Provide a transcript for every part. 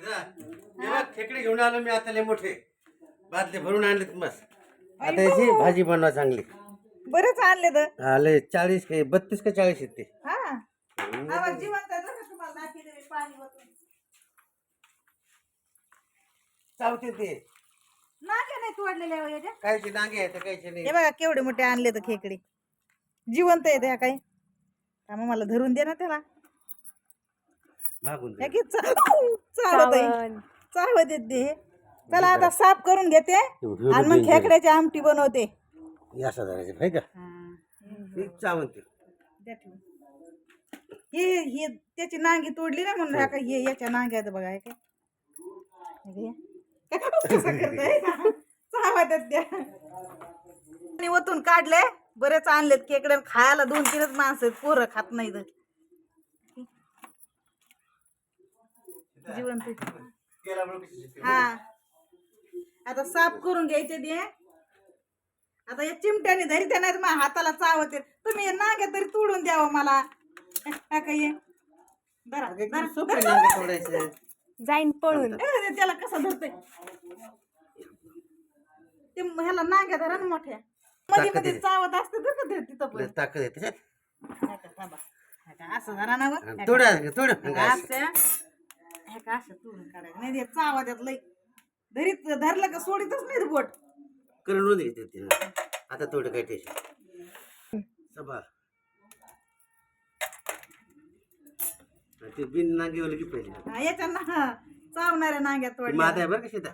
खेकडे घेऊन आलो मी आता लय मोठे बादले भरून आणलेत मस्त. आता याची भाजी बनवा चांगली. बरेच आणले तर आले 40 काय 32 का 40 येते. हा आवाज जिवंत आहे बरं का, तुम्हाला दाखवते मी पाणी ओतून. चावते ते नागे नाही तोडलेले आहे याच्या. कायचे डांगे आहेत कायचे नाही. हे बघा केवढे मोठे आणले तर खेकडे जिवंत आहे त्या काही मग मला धरून दे ना त्याला. मागून हे की चावत येते. चला आता साफ करून घेते आणि मग खेकड्याची आमटी बनवते. या साधाराचे भाई का चावते हे त्याची नांगी तोडली ना म्हणून का हे याच्या नांग्यात बघा हे काय चावत त्या आणि ओतून काढले. बरेच आणलेत खेकडे खायला 2-3च माणसं आहेत, पोरं खात नाहीत. जिवंत हा आता साफ करून घ्यायचे ते. आता या चिमट्याने धरित नाही मग हाताला चावते. तुम्ही नाग्या तरी तोडून द्यावं मला. काय जाईन पळून. त्याला कसं धरतय ते ह्याला नाग्या धरा ना मोठ्या मध्ये मध्ये चावत असते बरं का तिथं पण ताकद आहे असं धरा ना थोडं असं तोडून काढायचं नाही. चावा त्यात लई धरीत धरलं का सोडीतच नाही बोट करून घेते. आता थोडं काय टेन्शन सबा ते बिन नागेवाले की पहिले याच्या ना चावणाऱ्या नाग्यात तोडल्या. माद आहे बरं का शेता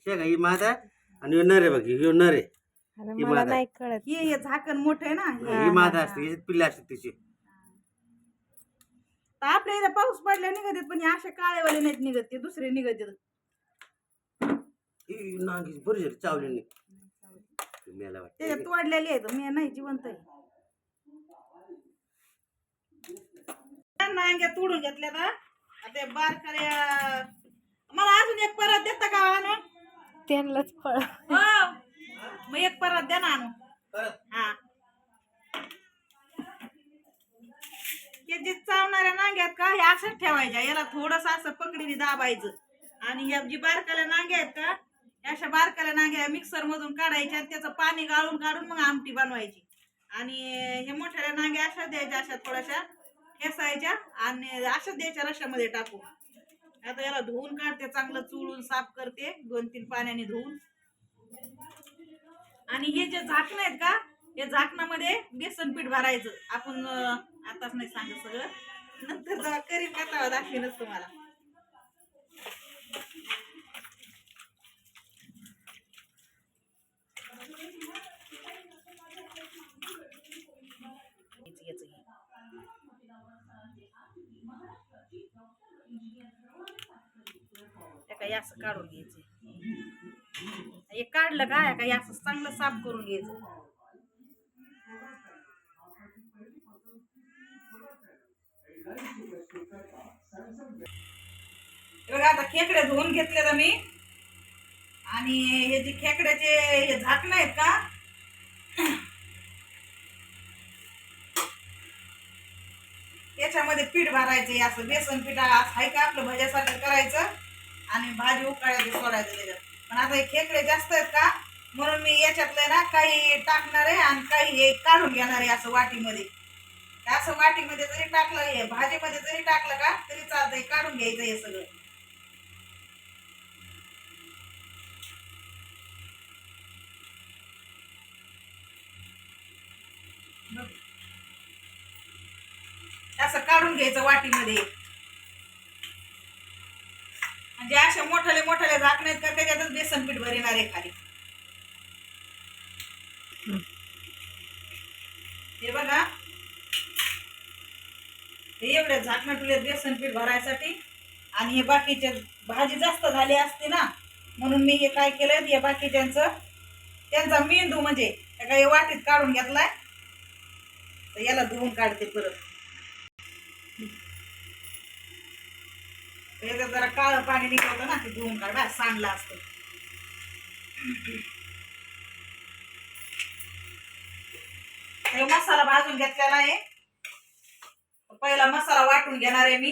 शेगा ही माद आहे आणि नर आहे बघ ही नर आहे. मला नाही कळत. हे झाकण मोठं आहे ना. ही माद असते याच्यात पिल्ले असते तिचे. आपल्या इथं पाऊस पडल्या निघत पण असे काळेवाले नाहीत निघत, ते दुसरे निघत. नागी बरी झाली चावली नाही मेला वाटत त्याच्यात तोडलेली आहे मी नाही जिवंत आहे. नांग्या तोडून घेतल्या ना ते बारकाल्या. मला अजून एक परत देता का आणून? त्यांनाच पळ. मग एक परत द्या ना आणून. हा हे जे चावणाऱ्या नांग्यात का हे असंच ठेवायच्या. याला थोडस असं पकडीने दाबायचं आणि ह्या जी बारकाल्या नांग्या आहेत का अशा बारकाल्या नांग्या मिक्सर मधून काढायच्या आणि त्याचं पाणी गाळून काढून मग आमटी बनवायची. आणि हे मोठ्या नांग्या अशा द्यायच्या, अशा थोड्याशा ठेसायच्या आणि अशाच द्यायच्या रश्यामध्ये टाकून. आता याला धुवून काढते, चांगलं चुळून साफ करते 2-3 पाण्याने धुवून. आणि हे जे झाकण आहेत का या झाकणामध्ये बेसन पीठ भरायचं. आपण आताच नाही सांगत, सगळं नंतर जेव्हा करीन का तेव्हा दाखवेनच तुम्हाला. काही असं काढून घ्यायचं. हे काढलं का काही असं चांगलं साफ करून घ्यायचं. बघा आता खेकडे धुवून घेतले तर मी. आणि हे जे खेकड्याचे हे झाकणं आहेत का त्याच्यामध्ये पीठ भरायचं. असं बेसन पीठ आहे का आपलं भज्यासारखं करायचं आणि भाजी उकळायची सोडायचं त्याच्यात. पण आता हे खेकडे जास्त आहेत का म्हणून मी याच्यातलं ना काही टाकणार आहे आणि काही हे काढून घेणार आहे असं वाटीमध्ये. असं वाटीमध्ये जरी टाकलं हे भाजीमध्ये जरी टाकलं का तरी चालतंय. काढून घ्यायचं हे सगळं. असं काढून घ्यायचं वाटीमध्ये. म्हणजे अशा मोठाले झाकण आहेत का त्याच्यातच बेसन पीठ भरणार आहे खाली. हे बघा हे एवढे झाकणं ठेवले बेसन पीठ भरायसाठी. आणि हे बाकीचे भाजी जास्त झाली असते ना म्हणून मी हे काय केलं हे त्यांचा मेंदू म्हणजे काही वाटीत काढून घेतलाय. तर याला धुवून काढते परत. त्याच्यात जरा काळं पाणी निघतं ना ते धुवून काढा सांडलं असतं. मसाला भाजून घेतलेला आहे. पहिला मसाला वाटून घेणार आहे मी.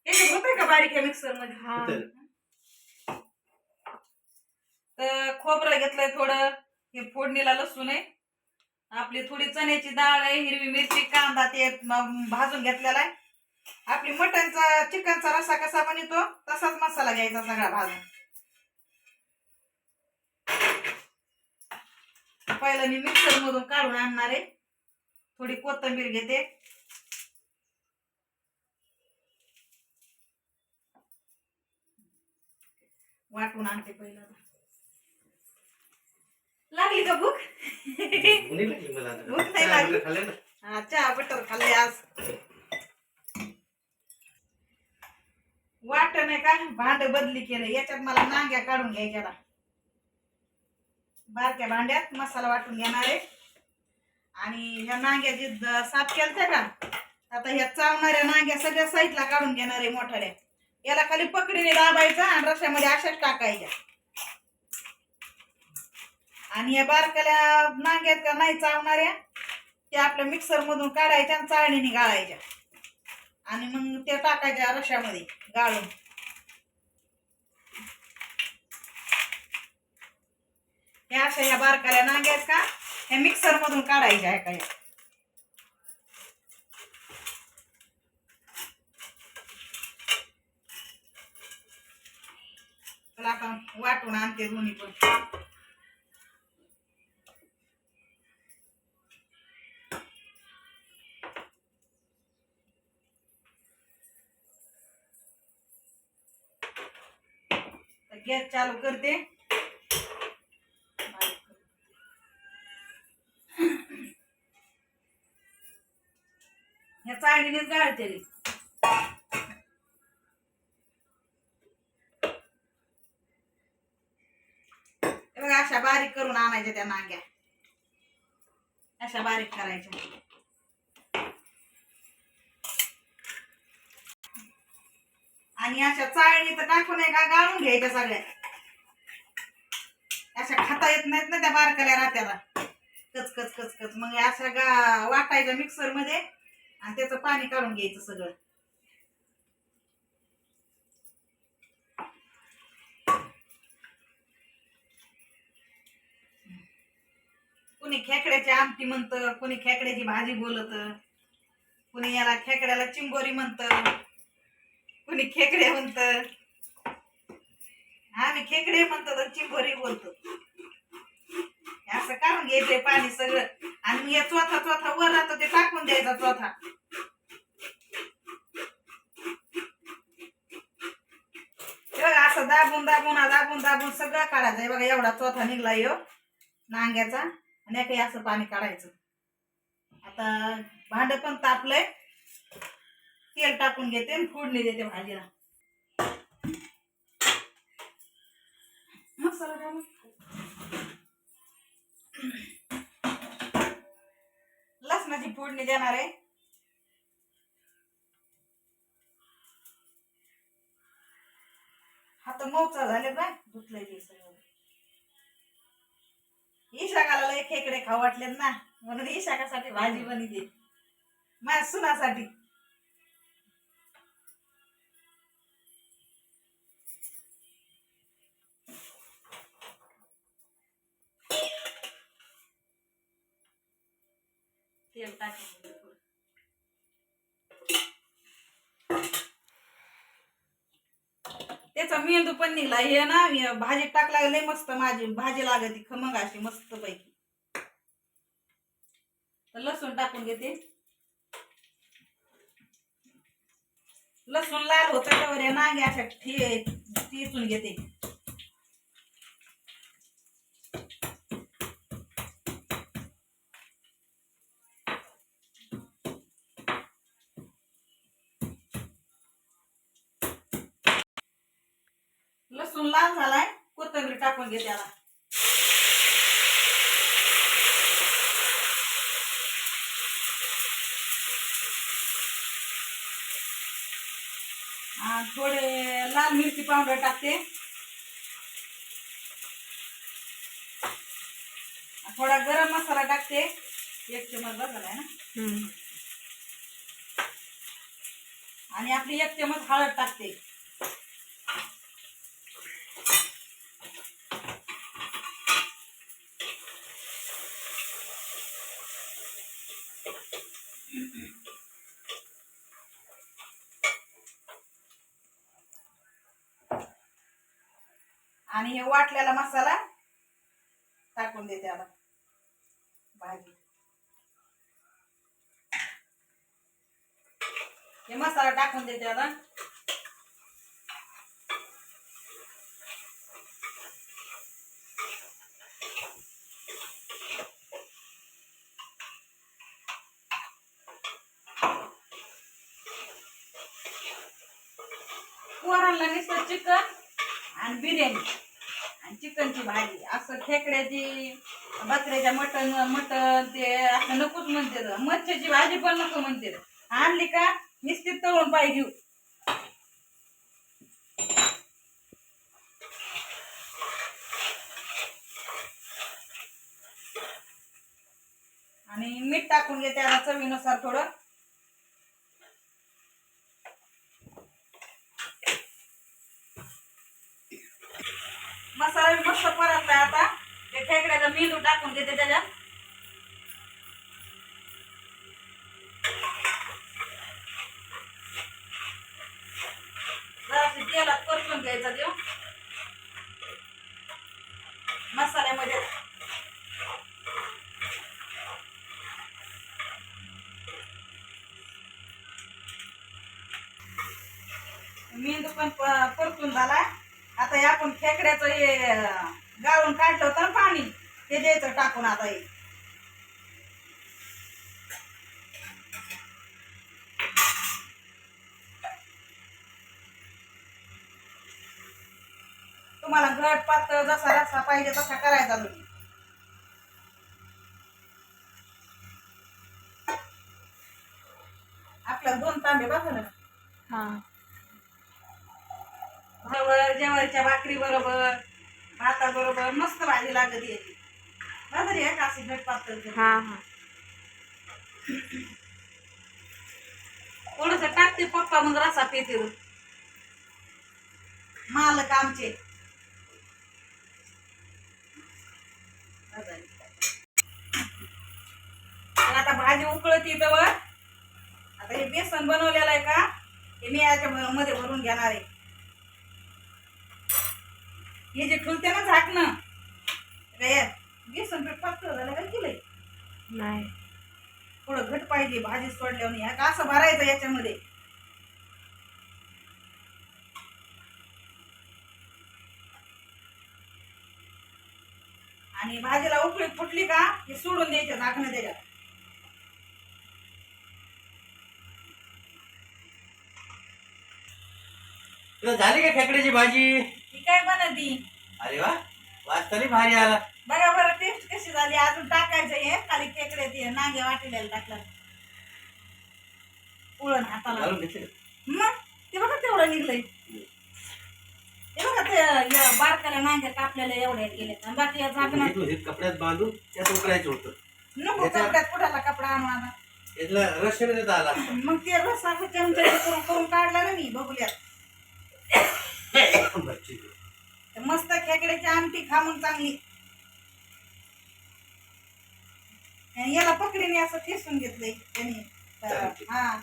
हे होतंय का बारीक मिक्सर मध्ये? हा तर तर खोबरं घेतलंय थोडं, हे फोडणीला लसूण आहे, आपली थोडी चण्याची डाळ आहे, हिरवी मिरची, कांदा ते भाजून घेतलेला आहे. आपली मटनचा चिकनचा रस्सा कसा बनतो तसाच मसाला घ्यायचा सगळा भाजून. पहिलं मी मिक्सर मधून काढून आणणार आहे. थोडी कोथिंबीर घेते, वाटून आणते पहिलं. लागली का भूक? मुली लागली मला आता. भूक नाही चहा लागली. वगैरे खाल्लं ना. हा, चहा बटर खाल्ले आज. वाट नाही का भांड बदली केलं, याच्यात मला नांग्या काढून घ्यायच्या. बारक्या भांड्यात मसाला वाटून घेणार आहे. आणि ह्या नांग्या जी साफ केलत्या का, आता ह्या चावणाऱ्या नांग्या सगळ्या साईडला काढून घेणार आहे मोठ्याल्या. याला खाली पकडीने दाबायचं आणि रश्यामध्ये अशाच टाकायच्या. आणि या बारक्याल्या नांग्यात का नाही चावणाऱ्या त्या आपल्या मिक्सर मधून काढायच्या आणि चाळणीने गाळायच्या आणि मग त्या टाकायच्या रश्यामध्ये गाळून. ह्या अशा ह्या बारकाल्या नांग्या आहेत का, ह्या मिक्सर मधून काढायच्या आहे काय. चला आता वाटून आणते दोन्ही पण. गॅस चालू करते. ह्या चाळणीनेच गाळते रे. बघा अशा बारीक करून आणायच्या त्या नांग्या, अशा बारीक करायच्या. आणि अशा चाळणी तर टाकून आहे का गाळून घ्यायच्या सगळ्या. अशा खाता येत नाहीत ना त्या बारकाल्या रात्याला, कच कच कच कच. मग अशा वाटायच्या मिक्सर मध्ये आणि त्याचं पाणी काढून घ्यायचं सगळं. कुणी खेकड्याची आमटी म्हणत, कुणी खेकड्याची भाजी बोलत, कुणी याला खेकड्याला चिंबोरी म्हणत, कुणी खेकडे म्हणत. आम्ही खेकडे म्हणतो तर चिंबोरी बोलतो. असं काढून घ्यायचंय पाणी सगळं आणि मग हे चोथा चोथा वर राहतो ते टाकून द्यायचा चोथा. बघा असं दाबून दाबून दाबून दाबून सगळं काढायचंय. बघा एवढा चोथा निघला यो नांग्याचा आणि काही असं पाणी काढायचं. आता भांड पण तापलंय, तेल टाकून घेते आणि फोडणी देते भाजीला. मसाला घालून लसणाची फोडणी देणार आहे. हात मऊचा झाले बाय, धुतलंय ते सगळं. इशाकाला लय खेकडे खाऊ वाटलेत ना, म्हणून इशाकासाठी भाजी बनवली माझ्या सुनासाठी. तेल टाकून त्याचा मेंदू पण निघला. हे ना भाजी टाकला लय मस्त माझी भाजी लागते खमंग अशी मस्त पैकी. लसूण टाकून घेते. लसूण लाल होत त्यावर या नांग्या अशा ठेचून घेते. लसूण लाल झालाय, कोथिंबीर टाकून घे त्याला. थोडे लाल मिरची पावडर टाकते, थोडा गरम मसाला टाकते, 1 चमच झालाय ना. आणि आपली 1 चमच हळद टाकते. आणि हे वाटलेला मसाला टाकून देते आता भाजी. हे मसाला टाकून देते आता. पोरांना नुसतं चिकन आणि बिर्याणी आणि चिकनची भाजी असं खेकड्याची बकऱ्याच्या मटण ते असं नकोच म्हणते. मच्छीची भाजी पण नको म्हणते. आणली का नुसती तळून पाहिजे. आणि मीठ टाकून घेते आता चवीनुसार थोडं. मसाला मस्त परतलाय आता. ते खेकड्याचा मेंदू टाकून देते त्याच्यात. जराशी तेलात परतून घ्यायचा देऊ मसाल्यामध्ये. मेंदू पण परतून झाला. आता हे आपण खेकड्याचं हे गाळून काढलं होतं ना पाणी ते द्यायचं टाकून आता. हे तुम्हाला घट पातळ जसा रस्सा पाहिजे तसा करायचा तुम्ही. आपल्याला 2 तांबे बघा हा. जेवायच्या भाकरी बरोबर भाता बरोबर मस्त भाजी लागत याची. भाकरी आहे काशी घट पातळ. हा हा. थोडस टाकते पप्पा मग रसा पेते. मालक आमचे. तर आता भाजी उकळती तर आता हे बेसन बनवलेलं आहे का हे मी याच्या मध्ये भरून घेणार आहे. हे जे ठुलते ना झाकणं काय बेसन पीठ पातळ झालं काय केलंय नाही. थोडं घट पाहिजे भाजी सोडल्यावर. ह्या का असं भरायचं याच्यामध्ये. आणि भाजीला उकळी फुटली का हे सोडून द्यायचं झाकणं त्याच्यात. तुला झाली का खेकड्याची भाजी? ही काय बनती. अरे वा, वास तरी भारी आला. बघा बरं टेस्ट कशी झाली. अजून टाकायचं हे खाली खेकडे ते नांग्या वाटलेलं टाकलं पुळण हाताला. घालून घेतले. मग ते बघा तेवढं निघलंय. ते बघा ते बारकाल्या नांग्या कापलेल्या एवढ्या गेल्या. बाकी या झाकणात हे कपड्यात बांधून त्यात उकळायचं होतं. नको कपड्यात कुठाला कपडा आणून आता. यातला रस देता आला. मग ते रस्सा चमचा करून करून काढला ना मी बघूयात. मस्त खेकड्याची आमटी खा मग चांगली. आणि याला पकडीने असं ठेसून घेतलंय त्याने. हा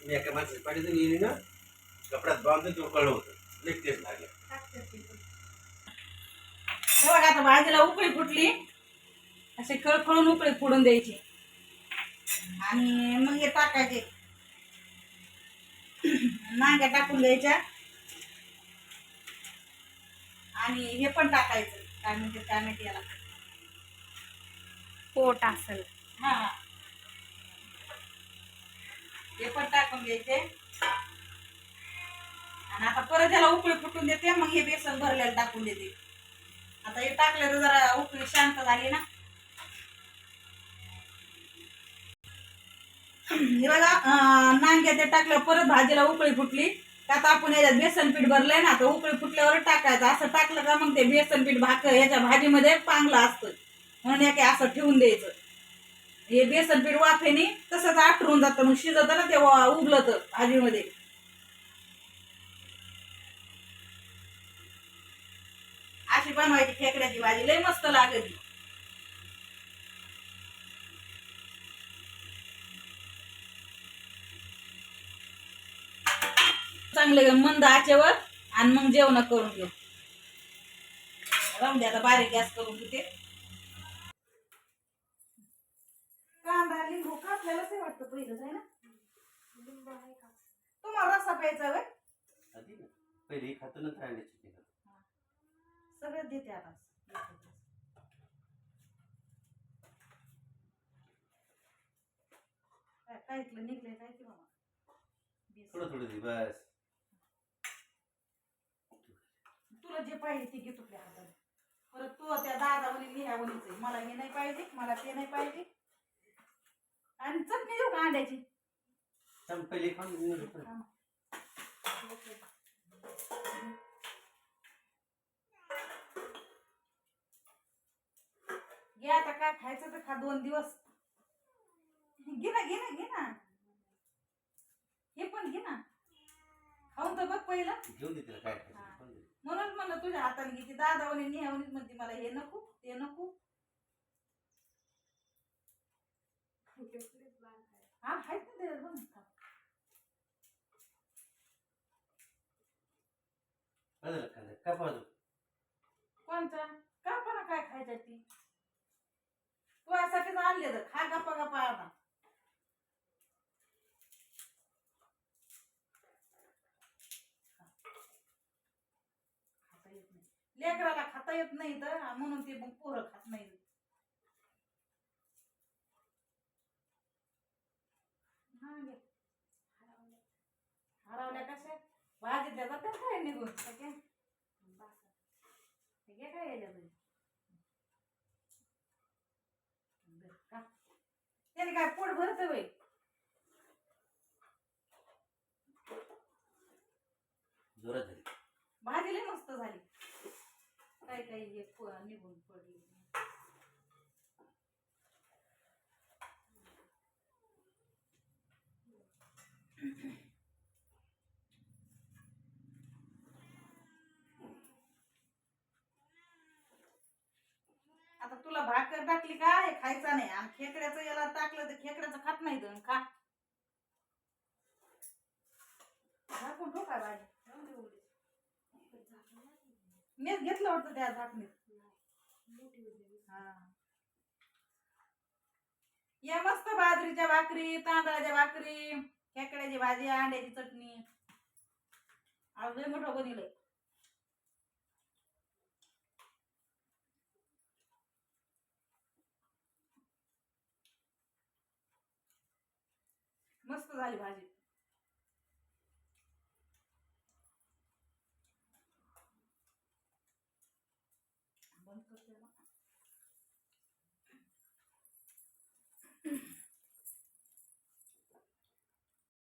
मी एका माणसाची पाठीतून गेली ना कपड्यात बांधून ते उकळलं होतं. लेट टेस्ट लागलं. बघा आता भाजीला उकळी फुटली. असे खळखळून उकळी फोडून द्यायची. आणि मग हे टाकायचे नांग्या टाकून द्यायच्या. आणि हे पण टाकायचं काय म्हणते टॅमॅटो याला पोट असेल. हा हे पण टाकून घ्यायचे. आणि आता परत याला उकळी फुटून देते. मग हे बेसन भरलेलं टाकून देते. आता हे टाकलं तर जरा उकळी शांत झाली ना. हे बघा नांग्या ते टाकलं परत भाजीला उकळी फुटली. आता आपण याच्यात बेसन पीठ भरलंय ना तर उकळी फुटल्यावर टाकायचं. असं टाकलं का मग ते बेसन पीठ भाकर ह्याच्या भाजीमध्ये चांगलं असतं म्हणून हे असं ठेवून द्यायचं. हे बेसन पीठ वाफेने तसंच आठरून जातं, मग शिजत ना ते उबलत भाजीमध्ये. अशी बनवायची खेकड्याची भाजी, लय मस्त लागते. चांगले मंद आचेवर आणि मग जेवण करून घेऊ. राहून दे आता, बारीक गॅस करून घेते. कांदा लिंबू कापलेलाच आहे वाटतं पहिलं, आहे ना? तुम्हाला रस्सा प्यायचा व्हय? आधी ना पहिले खातो नंतर अंड्याची चटणी खातो. सगळं देते आता. काय इथलं निघलंय काय की मामा? थोडं थोडं दे बस. तुला जे पाहिजे ते घे तुझ्या हाताने. परत तू त्या दादावणी लिहावणीच आहे, मला हे नाही पाहिजे, मला ते नाही पाहिजे. आणि चटणी देऊ का अंड्याची? पहिले खाऊन घे आता, काय खायचं तर खा 2 दिवस. घे ना, घे ना, घे ना. हे पण घे ना, खाऊन तर बघ पहिलं. घेऊन दे तिला काय खायचं खाऊन दे. म्हणून म्हणलं तुझ्या हाताने घे. ती दादावणी लिहावणीच म्हणते मला हे नको ते नको. हा आहेत ना ते बघ ना. बदल खाल्लं का बाजू कोणचा का पण काय खायचं ती तू यासाठीच आणले तर खा गप्पा गप्पा आता. खाता येत नाही लेकराला, खाता येत नाही तर म्हणून ते मग पोरं खात नाही. हरवल्या कशा भाजी द्या जातात काय निघून काय याच्यात त्याने काय पोट भरत बाई. जोरात झाली भाजी लय मस्त झाली. काय काय हे निघून पडली. आता तुला भाकर टाकली का हे खायचा नाही, आणि खेकड्याचं याला टाकलं तर खेकड्याचं खात नाही तर खा. झाकून ठेव काय भाजी. मीच घेतलं वाटतं त्या झाकणीत. हा या मस्त बाजरीच्या भाकरी, तांदळाच्या भाकरी, खेकड्याची भाजी, अंड्याची चटणी. आज लय मोठं बनवलंय. मस्त झाली भाजी. बंद करते ना.